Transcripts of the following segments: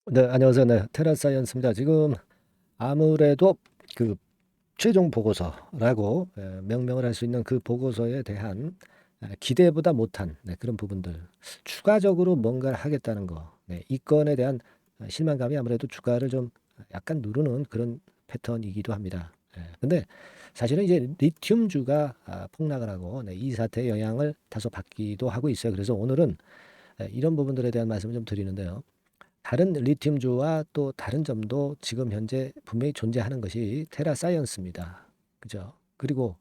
네, 안녕하세요. 네, 테라사이언스입니다. 지금 아무래도 그 최종 보고서라고 명명을 할 수 있는 그 보고서에 대한 기대보다 못한 그런 부분들, 추가적으로 뭔가를 하겠다는 거, 이 건에 대한 실망감이 아무래도 주가를 좀 약간 누르는 그런 패턴이기도 합니다. 근데 사실은 이제 리튬주가 폭락을 하고 이 사태의 영향을 다소 받기도 하고 있어요. 그래서 오늘은 이런 부분들에 대한 말씀을 좀 드리는데요. 다른 리튬주와 또 다른 점도 지금 현재 분명히 존재하는 것이 테라 사이언스입니다. 그죠? 그리고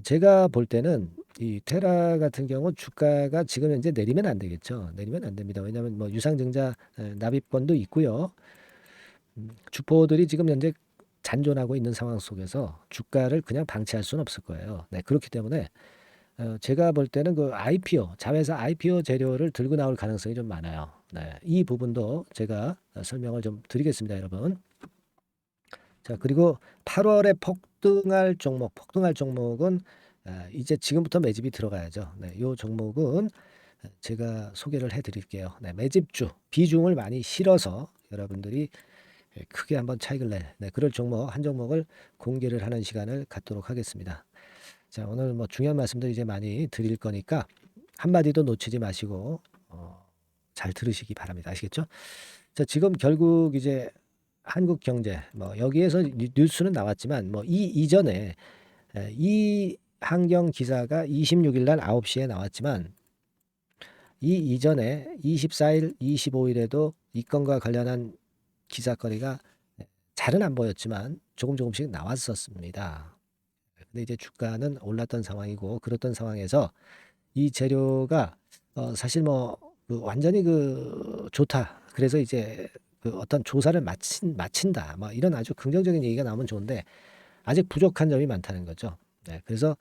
제가 볼 때는 이 테라 같은 경우 주가가 지금 현재 내리면 안 되겠죠. 내리면 안 됩니다. 왜냐하면 뭐 유상증자 납입권도 있고요. 주포들이 지금 현재 잔존하고 있는 상황 속에서 주가를 그냥 방치할 수는 없을 거예요. 네, 그렇기 때문에 제가 볼 때는 그 IPO, 자회사 IPO 재료를 들고 나올 가능성이 좀 많아요. 네, 이 부분도 제가 설명을 좀 드리겠습니다, 여러분. 자, 그리고 8월에 폭등할 종목은 이제 지금부터 매집이 들어가야죠. 네, 이 종목은 제가 소개를 해드릴게요. 네, 매집주 비중을 많이 실어서 여러분들이 크게 한번 차익을 그럴 종목 한 종목을 공개를 하는 시간을 갖도록 하겠습니다. 자, 오늘 뭐 중요한 말씀들 이제 많이 드릴 거니까 한마디도 놓치지 마시고 잘 들으시기 바랍니다. 아시겠죠? 자, 지금 결국 이제 한국 경제 뭐 여기에서 뉴스는 나왔지만 뭐 이 이전에 이 한경 기사가 26일 날 9시에 나왔지만 이 이전에 24일, 25일에도 이 건과 관련한 기사거리가 잘은 안 보였지만 조금씩 나왔었습니다. 근데 이제 주가는 올랐던 상황이고 그렇던 상황에서 이 재료가 사실 뭐그 완전히 그 좋다. 그래서 이제 그 어떤 조사를 마친다. 뭐 이런 아주 긍정적인 얘기가 나오면 좋은데 아직 부족한 점이 많다는 거죠. 네, 그래서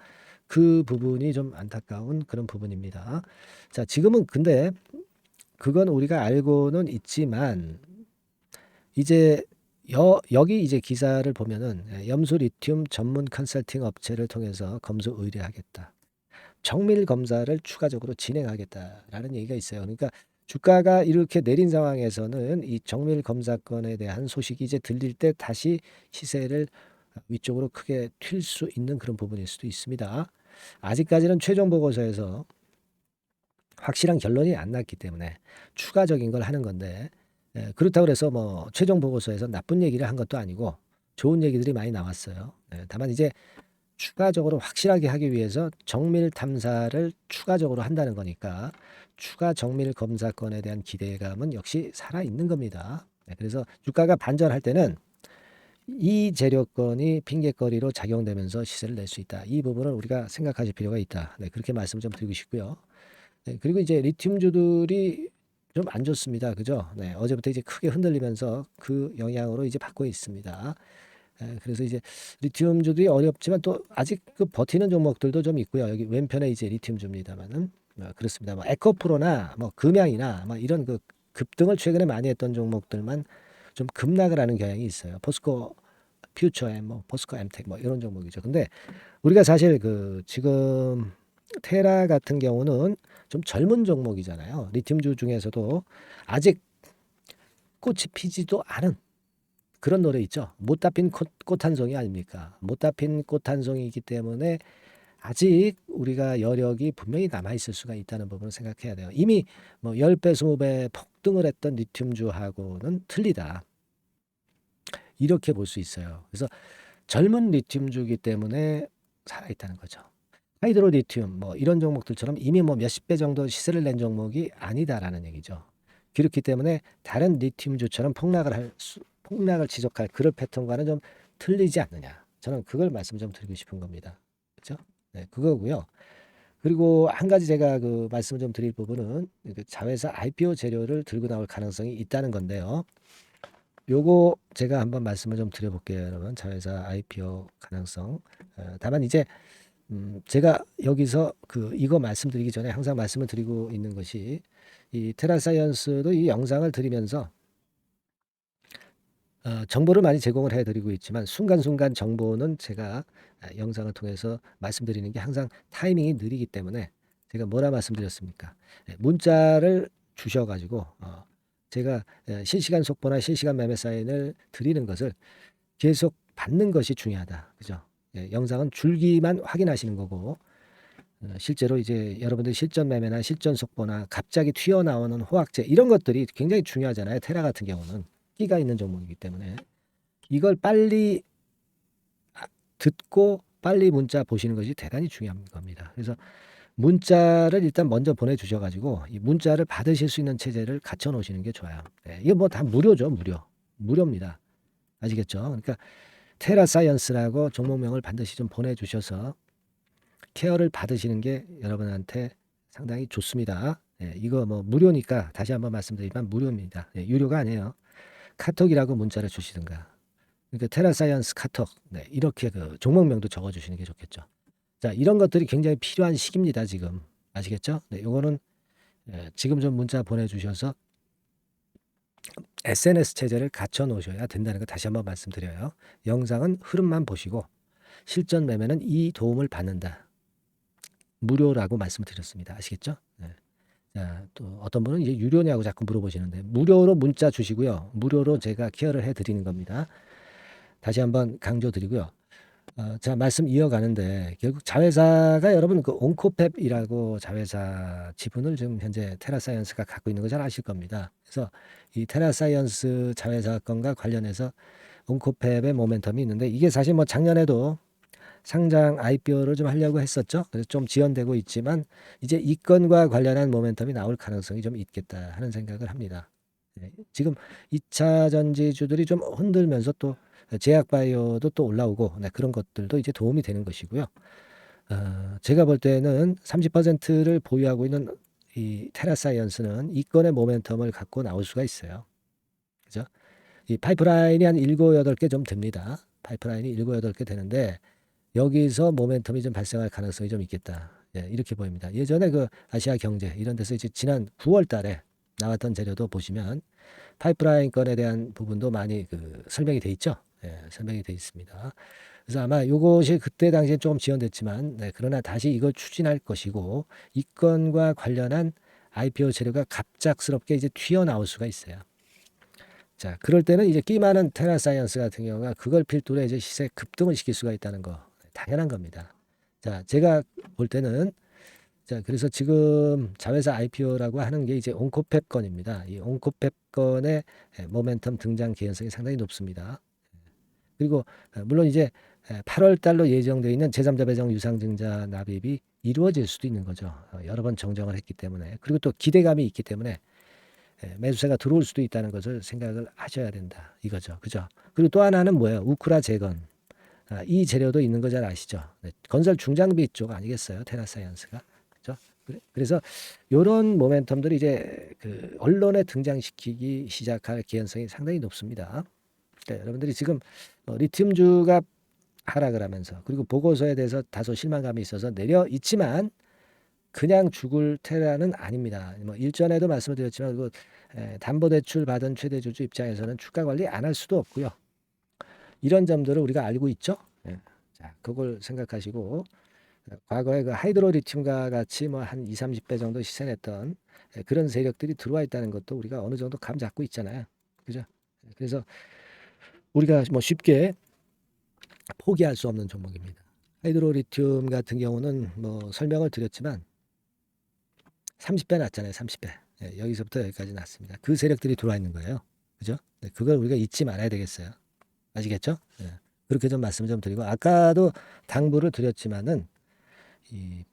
그 부분이 좀 안타까운 그런 부분입니다. 자, 지금은 근데 그건 우리가 알고는 있지만 이제 여기 이제 기사를 보면은 염수 리튬 전문 컨설팅 업체를 통해서 검수 의뢰하겠다. 정밀 검사를 추가적으로 진행하겠다라는 얘기가 있어요. 그러니까 주가가 이렇게 내린 상황에서는 이 정밀 검사건에 대한 소식이 이제 들릴 때 다시 시세를 위쪽으로 크게 튈 수 있는 그런 부분일 수도 있습니다. 아직까지는 최종 보고서에서 확실한 결론이 안 났기 때문에 추가적인 걸 하는 건데 그렇다고 해서 뭐 최종 보고서에서 나쁜 얘기를 한 것도 아니고 좋은 얘기들이 많이 나왔어요. 다만 이제 추가적으로 확실하게 하기 위해서 정밀 탐사를 추가적으로 한다는 거니까 추가 정밀 검사건에 대한 기대감은 역시 살아있는 겁니다. 그래서 주가가 반전할 때는 이 재료건이 핑계거리로 작용되면서 시세를 낼 수 있다. 이 부분을 우리가 생각하실 필요가 있다. 그렇게 말씀 좀 드리고 싶고요. 그리고 이제 리튬주들이 좀 안 좋습니다. 그죠? 어제부터 이제 크게 흔들리면서 그 영향으로 이제 받고 있습니다. 그래서 이제 리튬주들이 어렵지만 또 아직 그 버티는 종목들도 좀 있고요. 여기 왼편에 이제 리튬주입니다만은 그렇습니다. 뭐 에코프로나 뭐 금양이나 뭐 이런 그 급등을 최근에 많이 했던 종목들만 좀 급락을 하는 경향이 있어요. 포스코 퓨처엠, 뭐 포스코 엠텍 뭐 이런 종목이죠. 근데 우리가 사실 그 지금 테라 같은 경우는 좀 젊은 종목이잖아요. 리튬주 중에서도 아직 꽃이 피지도 않은 그런 노래 있죠. 못다 핀 꽃 한 송이 아닙니까? 못다 핀 꽃 한 송이이기 때문에 아직 우리가 여력이 분명히 남아 있을 수가 있다는 부분을 생각해야 돼요. 이미 뭐 10배, 20배 폭등을 했던 리튬주하고는 틀리다. 이렇게 볼 수 있어요. 그래서 젊은 리튬주기 때문에 살아있다는 거죠. 하이드로 리튬 뭐 이런 종목들처럼 이미 뭐 몇십 배 정도 시세를 낸 종목이 아니다라는 얘기죠. 그렇기 때문에 다른 리튬주처럼 폭락을 지속할 그럴 패턴과는 좀 틀리지 않느냐. 저는 그걸 말씀 좀 드리고 싶은 겁니다. 그렇죠? 네, 그거고요. 그리고 한 가지 제가 그 말씀을 좀 드릴 부분은 그 자회사 IPO 재료를 들고 나올 가능성이 있다는 건데요. 요거 제가 한번 말씀을 좀 드려볼게요, 여러분. 자회사 IPO 가능성. 다만 이제 제가 여기서 그 이거 말씀드리기 전에 항상 말씀을 드리고 있는 것이 이 테라사이언스도 이 영상을 드리면서 정보를 많이 제공을 해드리고 있지만 순간순간 정보는 제가 영상을 통해서 말씀드리는 게 항상 타이밍이 느리기 때문에 제가 뭐라 말씀드렸습니까? 문자를 주셔가지고 제가 실시간 속보나 실시간 매매 사인을 드리는 것을 계속 받는 것이 중요하다. 그죠? 영상은 줄기만 확인하시는 거고 실제로 이제 여러분들 실전 매매나 실전 속보나 갑자기 튀어나오는 호황제 이런 것들이 굉장히 중요하잖아요. 테라 같은 경우는 끼가 있는 종목이기 때문에 이걸 빨리 듣고 빨리 문자 보시는 것이 대단히 중요한 겁니다. 그래서 문자를 일단 먼저 보내주셔가지고 이 문자를 받으실 수 있는 체제를 갖춰 놓으시는 게 좋아요. 이거 뭐 다 무료죠, 무료입니다. 아시겠죠? 그러니까 테라사이언스라고 종목명을 반드시 좀 보내주셔서 케어를 받으시는 게 여러분한테 상당히 좋습니다. 이거 뭐 무료니까 다시 한번 말씀드리지만 무료입니다. 유료가 아니에요. 카톡이라고 문자를 주시든가. 그러니까 테라사이언스 카톡 이렇게 그 종목명도 적어주시는 게 좋겠죠. 자, 이런 것들이 굉장히 필요한 시기입니다. 지금 아시겠죠? 요거는 지금 좀 문자 보내주셔서 SNS 체제를 갖춰 놓으셔야 된다는 거 다시 한번 말씀드려요. 영상은 흐름만 보시고 실전 매매는 이 도움을 받는다. 무료라고 말씀드렸습니다. 아시겠죠? 자, 또 어떤 분은 이제 유료냐고 자꾸 물어보시는데 무료로 문자 주시고요. 무료로 제가 케어를 해드리는 겁니다. 다시 한번 강조드리고요. 자, 말씀 이어가는데 결국 자회사가 여러분 그 온코펩이라고 자회사 지분을 지금 현재 테라사이언스가 갖고 있는 거 잘 아실 겁니다. 그래서 이 테라사이언스 자회사 건과 관련해서 온코펩의 모멘텀이 있는데 이게 사실 뭐 작년에도 상장 IPO를 좀 하려고 했었죠. 그래서 좀 지연되고 있지만 이제 이 건과 관련한 모멘텀이 나올 가능성이 좀 있겠다 하는 생각을 합니다. 지금 2차 전지주들이 좀 흔들면서 또 제약바이오도 또 올라오고 그런 것들도 이제 도움이 되는 것이고요. 제가 볼 때는 30%를 보유하고 있는 이 테라사이언스는 이 건의 모멘텀을 갖고 나올 수가 있어요. 그죠? 이 파이프라인이 한 7, 8개 좀 됩니다. 파이프라인이 7, 8개 되는데 여기서 모멘텀이 좀 발생할 가능성이 좀 있겠다. 이렇게 보입니다. 예전에 그 아시아 경제 이런 데서 이제 지난 9월 달에 나왔던 자료도 보시면 파이프라인 건에 대한 부분도 많이 그 설명이 돼 있죠. 설명이 돼 있습니다. 그래서 아마 요것이 그때 당시에 조금 지연됐지만 그러나 다시 이걸 추진할 것이고 이 건과 관련한 IPO 재료가 갑작스럽게 이제 튀어나올 수가 있어요. 자, 그럴 때는 이제 끼 많은 테라사이언스 같은 경우가 그걸 필두로 이제 시세 급등을 시킬 수가 있다는 거 당연한 겁니다. 자, 제가 볼 때는 자, 그래서 지금 자회사 IPO라고 하는 게 이제 온코펩 건입니다. 이 온코펩 건의 모멘텀 등장 개연성이 상당히 높습니다. 그리고 물론 이제 8월 달로 예정되어 있는 제3자 배정 유상증자 납입이 이루어질 수도 있는 거죠. 여러 번 정정을 했기 때문에. 그리고 또 기대감이 있기 때문에 매수세가 들어올 수도 있다는 것을 생각을 하셔야 된다. 이거죠. 그죠? 그리고 또 하나는 뭐예요? 우크라 재건. 이 재료도 있는 거 잘 아시죠? 건설 중장비 쪽 아니겠어요? 테라사이언스가. 그죠? 그래서 이런 모멘텀들이 이제 그 언론에 등장시키기 시작할 개연성이 상당히 높습니다. 여러분들이 지금 리튬주가 하락을 하면서 그리고 보고서에 대해서 다소 실망감이 있어서 내려 있지만 그냥 죽을 테라는 아닙니다. 뭐 일전에도 말씀을 드렸지만 그 담보대출 받은 최대주주 입장에서는 주가 관리 안 할 수도 없고요. 이런 점들을 우리가 알고 있죠. 자, 그걸 생각하시고 과거에 그 하이드로리튬과 같이 뭐 한 20, 30배 정도 시세냈던 그런 세력들이 들어와 있다는 것도 우리가 어느 정도 감 잡고 있잖아요. 그죠? 그래서 우리가 뭐 쉽게 포기할 수 없는 종목입니다. 하이드로리튬 같은 경우는 뭐 설명을 드렸지만 30배 났잖아요. 30배. 여기서부터 여기까지 났습니다. 그 세력들이 들어와 있는 거예요. 그죠? 그걸 우리가 잊지 말아야 되겠어요. 아시겠죠? 그렇게 좀 말씀을 좀 드리고 아까도 당부를 드렸지만은 이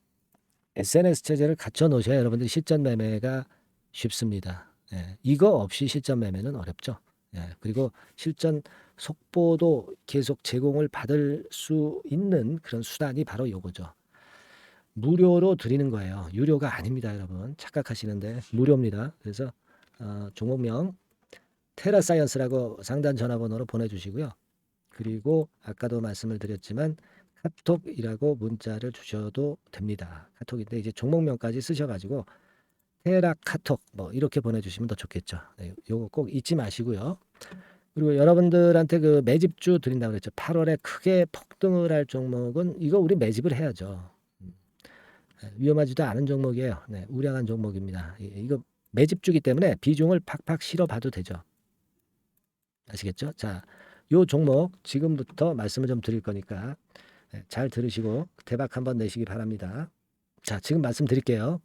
SNS 체제를 갖춰 놓으셔야 여러분들이 실전 매매가 쉽습니다. 이거 없이 실전 매매는 어렵죠. 그리고 실전 속보도 계속 제공을 받을 수 있는 그런 수단이 바로 요거죠. 무료로 드리는 거예요. 유료가 아닙니다, 여러분. 착각하시는데 무료입니다. 그래서 종목명 테라사이언스라고 상단 전화번호로 보내주시고요. 그리고 아까도 말씀을 드렸지만 카톡이라고 문자를 주셔도 됩니다. 카톡인데 이제 종목명까지 쓰셔가지고 테라 카톡 뭐 이렇게 보내주시면 더 좋겠죠. 요거 꼭 잊지 마시고요. 그리고 여러분들한테 그 매집주 드린다고 그랬죠. 8월에 크게 폭등을 할 종목은 이거 우리 매집을 해야죠. 위험하지도 않은 종목이에요. 우량한 종목입니다. 이거 매집주기 때문에 비중을 팍팍 실어봐도 되죠. 아시겠죠? 자, 요 종목 지금부터 말씀을 좀 드릴 거니까 잘 들으시고 대박 한번 내시기 바랍니다. 자, 지금 말씀드릴게요.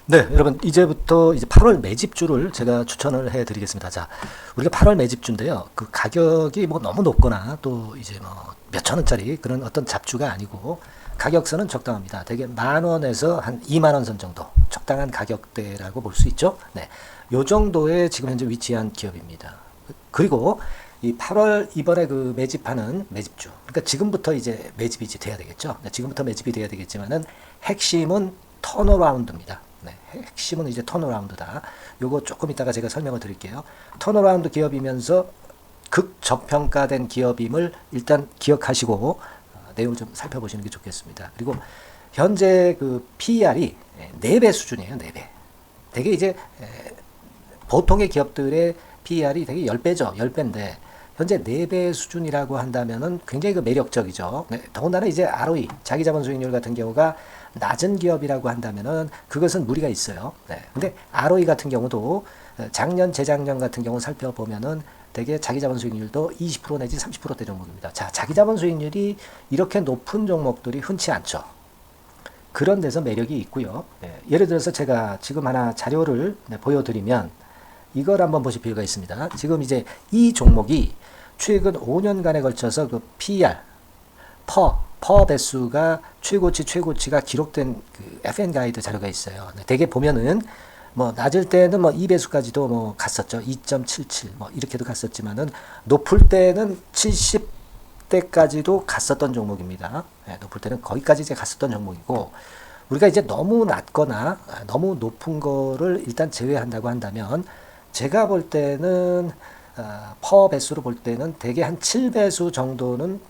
네, 여러분 이제부터 이제 8월 매집주를 제가 추천을 해드리겠습니다. 자, 우리가 8월 매집주인데요. 그 가격이 뭐 너무 높거나 또 이제 뭐 몇천 원짜리 그런 어떤 잡주가 아니고 가격선은 적당합니다. 대개 10,000원에서 한 20,000원 선 정도 적당한 가격대라고 볼 수 있죠. 네, 요 정도에 지금 현재 위치한 기업입니다. 그리고 이 8월 이번에 그 매집하는 매집주, 그러니까 지금부터 이제 매집이 이제 돼야 되겠죠. 네, 지금부터 매집이 돼야 되겠지만은 핵심은 턴어라운드입니다. 네, 핵심은 이제 턴어라운드다. 요거 조금 이따가 제가 설명을 드릴게요. 턴어라운드 기업이면서 극저평가된 기업임을 일단 기억하시고 내용을 좀 살펴보시는 게 좋겠습니다. 그리고 현재 그 PER이 4배 수준이에요. 4배. 되게 이제 보통의 기업들의 PER이 되게 10배죠. 10배인데 현재 4배 수준이라고 한다면은 굉장히 그 매력적이죠. 네, 더군다나 이제 ROE, 자기자본 수익률 같은 경우가 낮은 기업이라고 한다면은 그것은 무리가 있어요. 네. 근데 ROE 같은 경우도 작년, 재작년 같은 경우 살펴보면은 되게 자기자본 수익률도 20% 내지 30%대 종목입니다. 자, 자기자본 수익률이 이렇게 높은 종목들이 흔치 않죠. 그런 데서 매력이 있고요. 네. 예를 들어서 제가 지금 하나 자료를 보여드리면 이걸 한번 보실 필요가 있습니다. 지금 이제 이 종목이 최근 5년간에 걸쳐서 그 PER, 퍼 배수가 최고치가 기록된 그 FN 가이드 자료가 있어요. 대개 보면은 뭐 낮을 때는 뭐 2배수까지도 뭐 갔었죠. 2.77 뭐 이렇게도 갔었지만은 높을 때는 70대까지도 갔었던 종목입니다. 네, 높을 때는 거기까지 이제 갔었던 종목이고 우리가 이제 너무 낮거나 너무 높은 거를 일단 제외한다고 한다면 제가 볼 때는 퍼 배수로 볼 때는 대개 한 7배수 정도는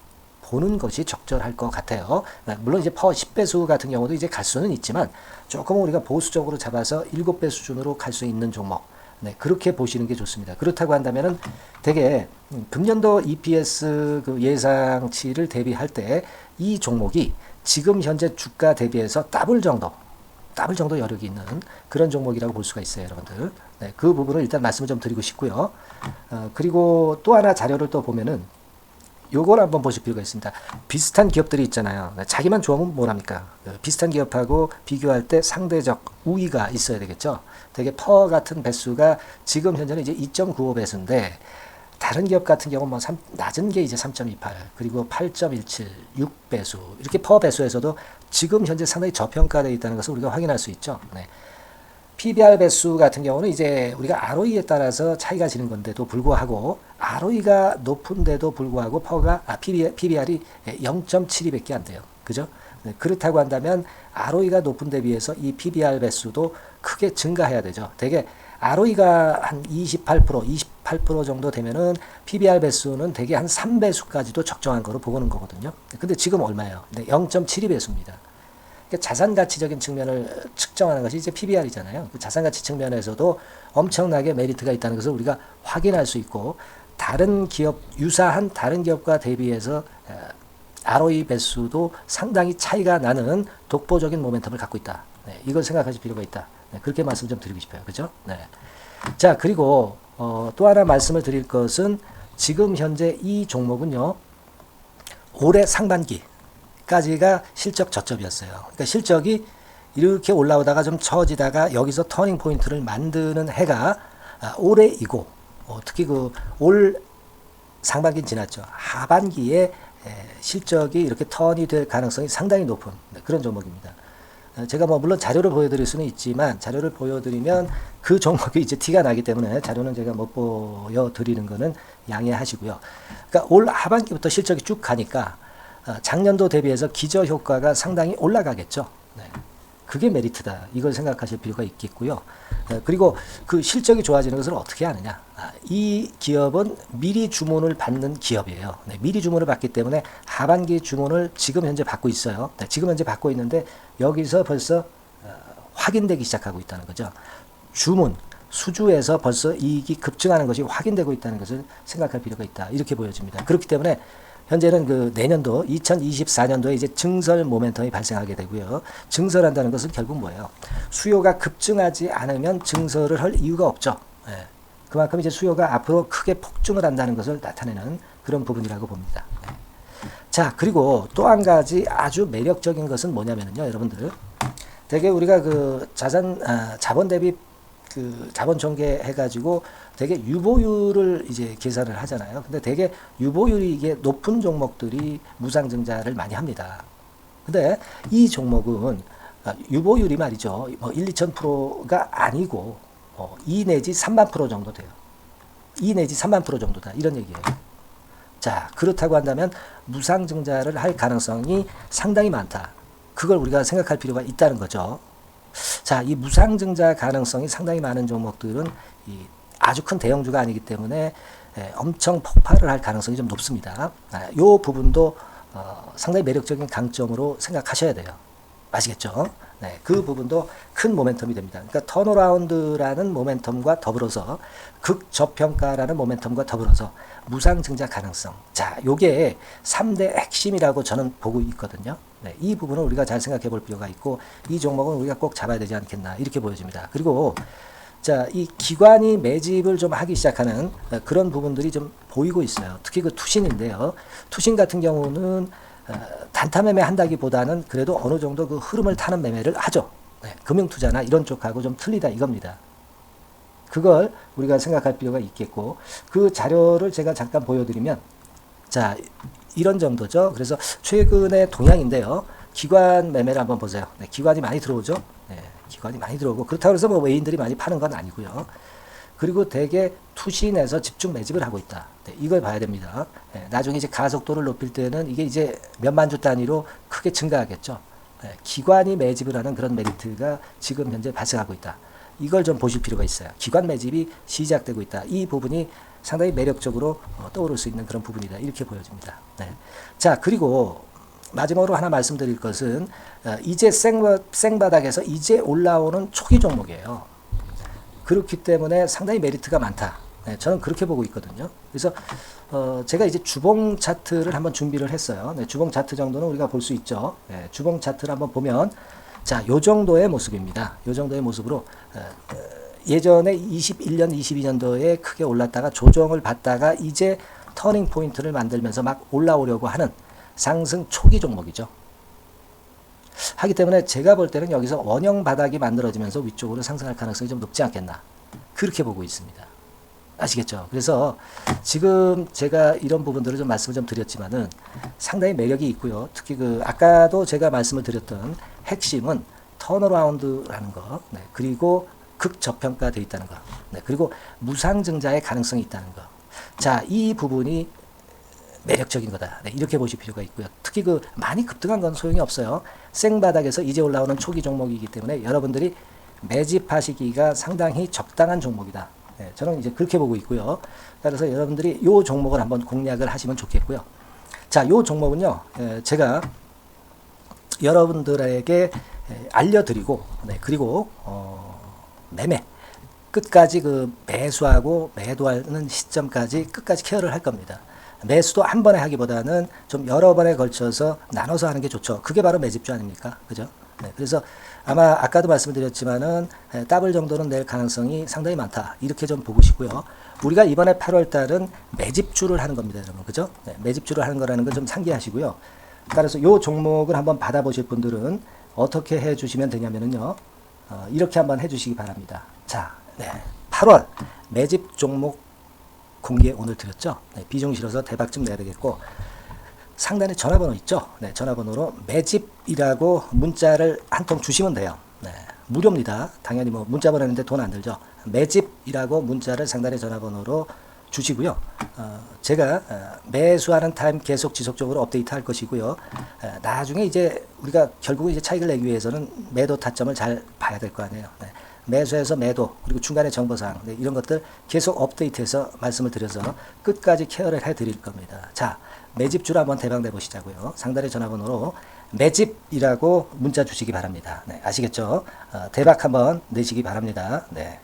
보는 것이 적절할 것 같아요. 물론 이제 퍼 10배수 같은 경우도 이제 갈 수는 있지만 조금 우리가 보수적으로 잡아서 7배 수준으로 갈 수 있는 종목. 네, 그렇게 보시는 게 좋습니다. 그렇다고 한다면은 되게 금년도 EPS 그 예상치를 대비할 때 이 종목이 지금 현재 주가 대비해서 더블 정도 여력이 있는 그런 종목이라고 볼 수가 있어요, 여러분들. 네, 그 부분을 일단 말씀을 좀 드리고 싶고요. 그리고 또 하나 자료를 또 보면은 요걸 한번 보실 필요가 있습니다. 비슷한 기업들이 있잖아요. 자기만 좋으면 뭐랍니까? 비슷한 기업하고 비교할 때 상대적 우위가 있어야 되겠죠. 되게 퍼 같은 배수가 지금 현재는 이제 2.95배수인데 다른 기업 같은 경우는 뭐 낮은 게 이제 3.28 그리고 8.17 6배수 이렇게 퍼 배수에서도 지금 현재 상당히 저평가되어 있다는 것을 우리가 확인할 수 있죠. 네. PBR 배수 같은 경우는 이제 우리가 ROE에 따라서 차이가 지는 건데도 불구하고 ROE가 높은데도 불구하고 PBR이 0.72밖에 안 돼요. 그죠? 네, 그렇다고 한다면 ROE가 높은 데 비해서 이 PBR 배수도 크게 증가해야 되죠. 되게 ROE가 한 28% 정도 되면은 PBR 배수는 되게 한 3배수까지도 적정한 거로 보고는 거거든요. 근데 지금 얼마예요? 네, 0.72배수입니다. 자산 가치적인 측면을 측정하는 것이 이제 PBR이잖아요. 그 자산 가치 측면에서도 엄청나게 메리트가 있다는 것을 우리가 확인할 수 있고 다른 기업 유사한 다른 기업과 대비해서 ROE 배수도 상당히 차이가 나는 독보적인 모멘텀을 갖고 있다. 네, 이걸 생각하실 필요가 있다. 네, 그렇게 말씀 좀 드리고 싶어요. 그죠? 네. 자, 그리고 또 하나 말씀을 드릴 것은 지금 현재 이 종목은요. 올해 상반기 까지가 실적 저점이었어요. 그러니까 실적이 이렇게 올라오다가 좀 처지다가 여기서 터닝 포인트를 만드는 해가 올해이고 특히 그 올 상반기는 지났죠. 하반기에 실적이 이렇게 턴이 될 가능성이 상당히 높은 그런 종목입니다. 제가 뭐 물론 자료를 보여드릴 수는 있지만 자료를 보여드리면 그 종목이 이제 티가 나기 때문에 자료는 제가 못 보여드리는 거는 양해하시고요. 그러니까 올 하반기부터 실적이 쭉 가니까 작년도 대비해서 기저효과가 상당히 올라가겠죠. 네. 그게 메리트다. 이걸 생각하실 필요가 있겠고요. 그리고 그 실적이 좋아지는 것을 어떻게 하느냐. 이 기업은 미리 주문을 받는 기업이에요. 네. 미리 주문을 받기 때문에 하반기 주문을 지금 현재 받고 있어요. 네. 지금 현재 받고 있는데 여기서 벌써 확인되기 시작하고 있다는 거죠. 주문, 수주에서 벌써 이익이 급증하는 것이 확인되고 있다는 것을 생각할 필요가 있다. 이렇게 보여집니다. 그렇기 때문에 현재는 그 내년도 2024년도에 이제 증설 모멘텀이 발생하게 되고요. 증설한다는 것은 결국 뭐예요? 수요가 급증하지 않으면 증설을 할 이유가 없죠. 예. 그만큼 이제 수요가 앞으로 크게 폭증을 한다는 것을 나타내는 그런 부분이라고 봅니다. 예. 자, 그리고 또 한 가지 아주 매력적인 것은 뭐냐면요, 여러분들. 되게 우리가 그 자본 대비 그 자본 전개해가지고 되게 유보율을 이제 계산을 하잖아요. 근데 되게 유보율이 이게 높은 종목들이 무상증자를 많이 합니다. 근데 이 종목은 유보율이 말이죠. 뭐 1, 2,000%가 아니고 2 내지 3만 프로 정도 돼요. 2 내지 3만 프로 정도다. 이런 얘기예요. 자, 그렇다고 한다면 무상증자를 할 가능성이 상당히 많다. 그걸 우리가 생각할 필요가 있다는 거죠. 자, 이 무상증자 가능성이 상당히 많은 종목들은 아주 큰 대형주가 아니기 때문에 엄청 폭발을 할 가능성이 좀 높습니다. 이 부분도 상당히 매력적인 강점으로 생각하셔야 돼요. 아시겠죠? 네, 그 부분도 큰 모멘텀이 됩니다. 그러니까 턴어라운드라는 모멘텀과 더불어서 극저평가라는 모멘텀과 더불어서 무상증자 가능성. 자, 요게 3대 핵심이라고 저는 보고 있거든요. 네, 이 부분을 우리가 잘 생각해 볼 필요가 있고 이 종목은 우리가 꼭 잡아야 되지 않겠나 이렇게 보여집니다. 그리고 자, 이 기관이 매집을 좀 하기 시작하는 그런 부분들이 좀 보이고 있어요. 특히 그 투신인데요. 투신 같은 경우는 단타 매매 한다기보다는 그래도 어느 정도 그 흐름을 타는 매매를 하죠. 네, 금융투자나 이런 쪽하고 좀 틀리다 이겁니다. 그걸 우리가 생각할 필요가 있겠고 그 자료를 제가 잠깐 보여드리면 자, 이런 정도죠. 그래서 최근의 동향인데요. 기관 매매를 한번 보세요. 네, 기관이 많이 들어오죠. 네, 기관이 많이 들어오고 그렇다고 해서 뭐 외인들이 많이 파는 건 아니고요. 그리고 대개 투신에서 집중 매집을 하고 있다. 네, 이걸 봐야 됩니다. 네, 나중에 이제 가속도를 높일 때는 이게 이제 몇만 주 단위로 크게 증가하겠죠. 네, 기관이 매집을 하는 그런 메리트가 지금 현재 발생하고 있다. 이걸 좀 보실 필요가 있어요. 기관 매집이 시작되고 있다. 이 부분이 상당히 매력적으로 떠오를 수 있는 그런 부분이다. 이렇게 보여집니다. 네. 자, 그리고 마지막으로 하나 말씀드릴 것은 이제 생바닥에서 이제 올라오는 초기 종목이에요. 그렇기 때문에 상당히 메리트가 많다. 네, 저는 그렇게 보고 있거든요. 그래서 제가 이제 주봉 차트를 한번 준비를 했어요. 네, 주봉 차트 정도는 우리가 볼 수 있죠. 네, 주봉 차트를 한번 보면 자, 요 정도의 모습입니다. 요 정도의 모습으로 예전에 21년, 22년도에 크게 올랐다가 조정을 받다가 이제 터닝 포인트를 만들면서 막 올라오려고 하는 상승 초기 종목이죠. 하기 때문에 제가 볼 때는 여기서 원형 바닥이 만들어지면서 위쪽으로 상승할 가능성이 좀 높지 않겠나. 그렇게 보고 있습니다. 아시겠죠? 그래서 지금 제가 이런 부분들을 좀 말씀을 좀 드렸지만은 상당히 매력이 있고요. 특히 그 아까도 제가 말씀을 드렸던 핵심은 턴어라운드라는 거, 네, 그리고 극저평가되어 있다는 거, 네, 그리고 무상증자의 가능성이 있다는 거. 자, 이 부분이 매력적인 거다. 네, 이렇게 보실 필요가 있고요. 특히 그 많이 급등한 건 소용이 없어요. 생바닥에서 이제 올라오는 초기 종목이기 때문에 여러분들이 매집하시기가 상당히 적당한 종목이다. 네, 저는 이제 그렇게 보고 있고요. 따라서 여러분들이 이 종목을 한번 공략을 하시면 좋겠고요. 자, 이 종목은요, 제가 여러분들에게 알려드리고, 네, 그리고 매매 끝까지 그 매수하고 매도하는 시점까지 끝까지 케어를 할 겁니다. 매수도 한 번에 하기보다는 좀 여러 번에 걸쳐서 나눠서 하는 게 좋죠. 그게 바로 매집주 아닙니까? 그죠? 네, 그래서 아마 아까도 말씀드렸지만은 더블 정도는 낼 가능성이 상당히 많다. 이렇게 좀 보시고요. 우리가 이번에 8월 달은 매집주를 하는 겁니다, 여러분. 그죠? 네, 매집주를 하는 거라는 걸 좀 상기하시고요. 따라서 요 종목을 한번 받아보실 분들은 어떻게 해 주시면 되냐면은요. 이렇게 한번 해 주시기 바랍니다. 자, 네, 8월 매집 종목 공개 오늘 드렸죠. 네, 비중 실어서 대박 좀 내야 되겠고 상단에 전화번호 있죠. 네, 전화번호로 매집이라고 문자를 한 통 주시면 돼요. 네, 무료입니다. 당연히 뭐 문자 보내는데 돈 안 들죠. 매집이라고 문자를 상단에 전화번호로 주시고요. 제가 매수하는 타임 계속 지속적으로 업데이트 할 것이고요. 나중에 이제 우리가 결국 이제 차익을 내기 위해서는 매도 타점을 잘 봐야 될 거 아니에요. 네. 매수해서 매도 그리고 중간에 정보사항, 네, 이런 것들 계속 업데이트해서 말씀을 드려서 끝까지 케어를 해드릴 겁니다. 자, 매집주를 한번 대박 내보시자고요. 상단의 전화번호로 매집이라고 문자 주시기 바랍니다. 네, 아시겠죠? 대박 한번 내시기 바랍니다. 네.